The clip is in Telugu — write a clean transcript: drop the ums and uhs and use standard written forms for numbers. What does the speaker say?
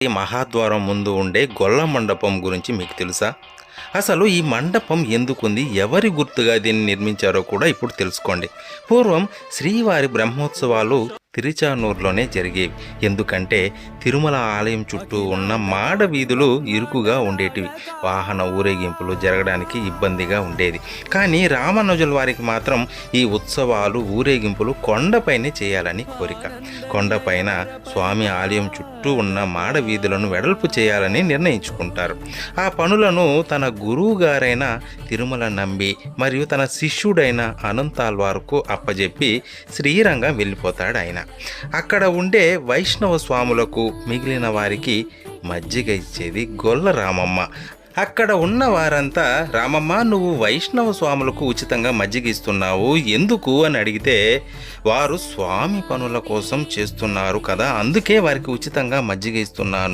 ఈ మహాద్వారం ముందు ఉండే గొల్ల మండపం గురించి మీకు తెలుసా? అసలు ఈ మండపం ఎందుకుంది, ఎవరి గుర్తుగా దీన్ని నిర్మించారో కూడా ఇప్పుడు తెలుసుకోండి. పూర్వం శ్రీవారి బ్రహ్మోత్సవాలు తిరుచానూరులోనే జరిగేవి. ఎందుకంటే తిరుమల ఆలయం చుట్టూ ఉన్న మాడ వీధులు ఇరుకుగా ఉండేటివి. వాహన ఊరేగింపులు జరగడానికి ఇబ్బందిగా ఉండేది. కానీ రామానుజుల వారికి మాత్రం ఈ ఉత్సవాలు ఊరేగింపులు కొండపైనే చేయాలని కోరిక. కొండపైన స్వామి ఆలయం చుట్టూ ఉన్న మాడ వీధులను వెడల్పు చేయాలని నిర్ణయించుకుంటారు. ఆ పనులను తన గురువు గారైన తిరుమల నంబి మరియు తన శిష్యుడైన అనంతాల్వార్కు అప్పజెప్పి శ్రీరంగం వెళ్ళిపోతాడు ఆయన. అక్కడ ఉండే వైష్ణవ స్వాములకు మిగిలిన వారికి మజ్జిగ ఇచ్చేది గొల్ల రామమ్మ. అక్కడ ఉన్న వారంతా, రామమ్మ నువ్వు వైష్ణవ స్వాములకు ఉచితంగా మజ్జిగ ఇస్తున్నావు ఎందుకు అని అడిగితే, వారు స్వామి పనుల కోసం చేస్తున్నారు కదా, అందుకే వారికి ఉచితంగా మజ్జిగ ఇస్తున్నాను